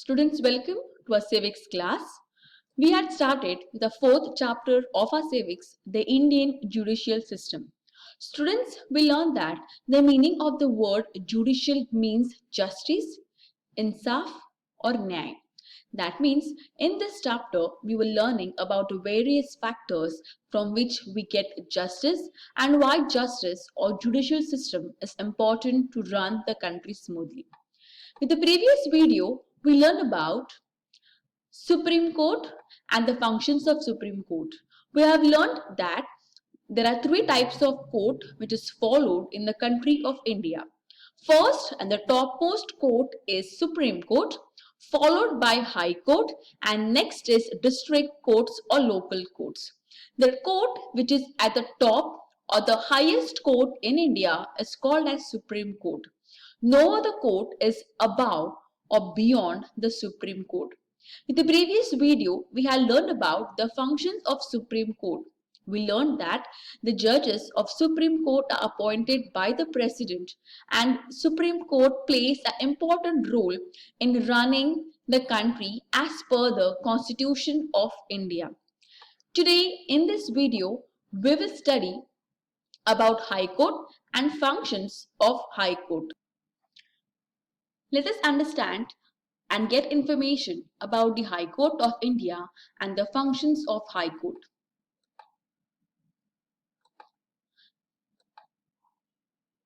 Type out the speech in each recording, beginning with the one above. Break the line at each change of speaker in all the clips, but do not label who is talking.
Students, welcome to our civics class. We had started with the fourth chapter of our civics, the Indian judicial system. Students, we learned that the meaning of the word judicial means justice, insaf, or nyay. That means in this chapter, we were learning about the various factors from which we get justice and why justice or judicial system is important to run the country smoothly. With the previous video, we learned about Supreme Court and the functions of Supreme Court. We have learned that there are three types of court which is followed in the country of India. First and the topmost court is Supreme Court, followed by High Court, and next is district courts or local courts. The court which is at the top or the highest court in India is called as Supreme Court. No other court is above or beyond the Supreme Court. In the previous video, we had learned about the functions of Supreme Court. We learned that the judges of Supreme Court are appointed by the President, and Supreme Court plays an important role in running the country as per the Constitution of India. Today in this video, we will study about High Court and functions of High Court. Let us understand and get information about the High Court of India and the functions of High Court.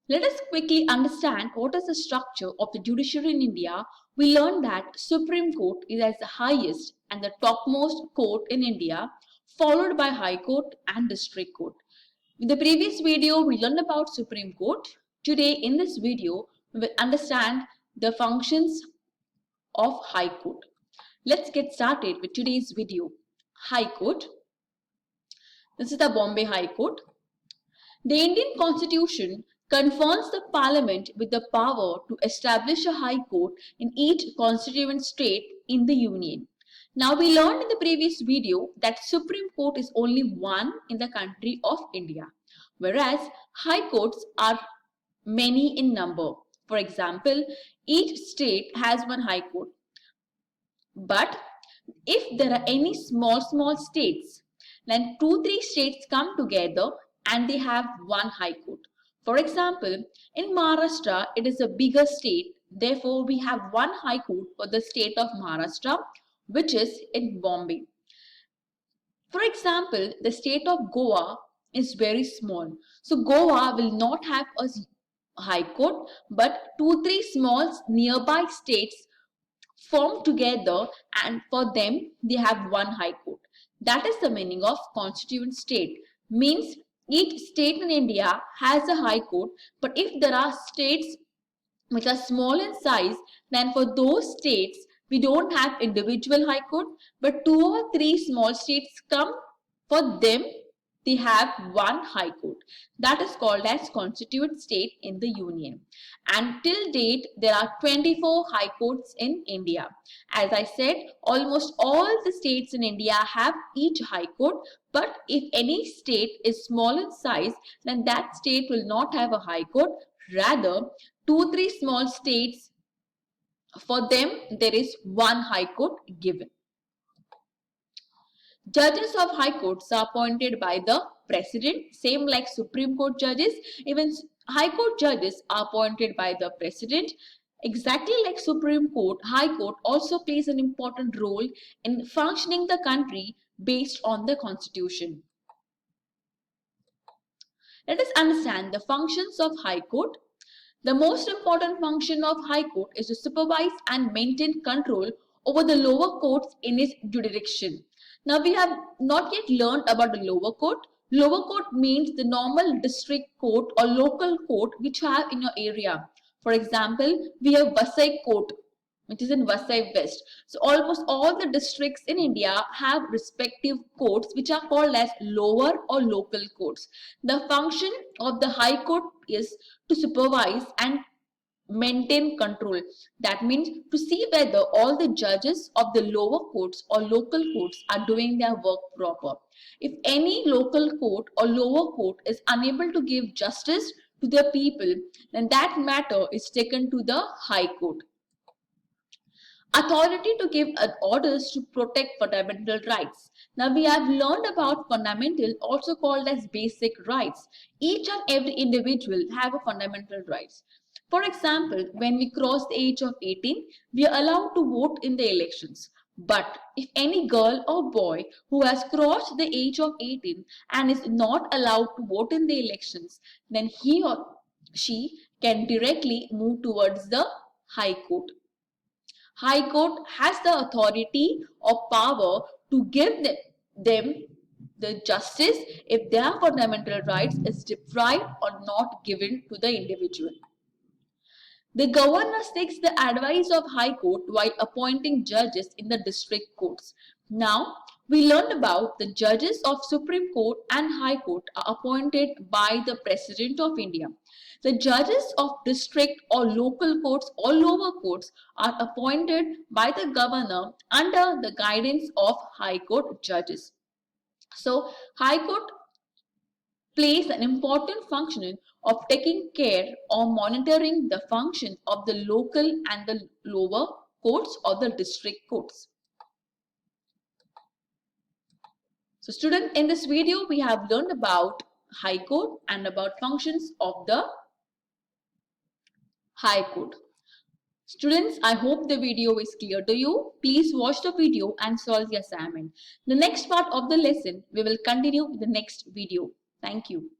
Let us quickly understand what is the structure of the judiciary in India. We learned that Supreme Court is as the highest and the topmost court in India, followed by High Court and District Court. In the previous video, we learned about Supreme Court. Today in this video, we will understand the functions of High Court. Let's get started with today's video. High Court. This is the Bombay High Court. The Indian Constitution confers the Parliament with the power to establish a High Court in each constituent state in the Union. Now we learned in the previous video that Supreme Court is only one in the country of India, whereas High Courts are many in number. For example, each state has one High Court. But if there are any small states, then 2-3 states come together and they have one High Court. For example, in Maharashtra, it is a bigger state. Therefore, we have one High Court for the state of Maharashtra, which is in Bombay. For example, the state of Goa is very small. So, Goa will not have a High Court, but 2-3 small nearby states form together, and for them they have one High Court. That is the meaning of constituent state. Means each state in India has a High Court, but if there are states which are small in size, then for those states we don't have individual High Court, but 2 or 3 small states come, for them they have one High Court. That is called as constituent state in the Union. And till date, there are 24 High Courts in India. As I said, almost all the states in India have each High Court, but if any state is small in size, then that state will not have a High Court. Rather, 2-3 small states, for them there is one High Court given. Judges of High Courts are appointed by the President, same like Supreme Court judges. Even High Court judges are appointed by the President. Exactly like Supreme Court, High Court also plays an important role in functioning the country based on the Constitution. Let us understand the functions of High Court. The most important function of High Court is to supervise and maintain control over the lower courts in its jurisdiction. Now we have not yet learned about the lower court. Lower court means the normal district court or local court which you have in your area. For example, we have Vasai Court, which is in Vasai West. So almost all the districts in India have respective courts which are called as lower or local courts. The function of the High Court is to supervise and maintain control. That means to see whether all the judges of the lower courts or local courts are doing their work proper. If any local court or lower court is unable to give justice to the people, then that matter is taken to the High Court. Authority to give orders to protect fundamental rights. Now we have learned about fundamental, also called as basic rights. Each and every individual have a fundamental rights. For example, when we cross the age of 18, we are allowed to vote in the elections. But if any girl or boy who has crossed the age of 18 and is not allowed to vote in the elections, then he or she can directly move towards the High Court. High Court has the authority or power to give them the justice if their fundamental rights is deprived or not given to the individual. The governor seeks the advice of High Court while appointing judges in the district courts. Now, we learned about the judges of Supreme Court and High Court are appointed by the President of India. The judges of district or local courts or lower courts are appointed by the governor under the guidance of High Court judges. So, High Court plays an important function of taking care or monitoring the function of the local and the lower courts or the district courts. So students, in this video we have learned about High Court and about functions of the High Court. Students, I hope the video is clear to you. Please watch the video and solve the assignment. The next part of the lesson we will continue in the next video. Thank you.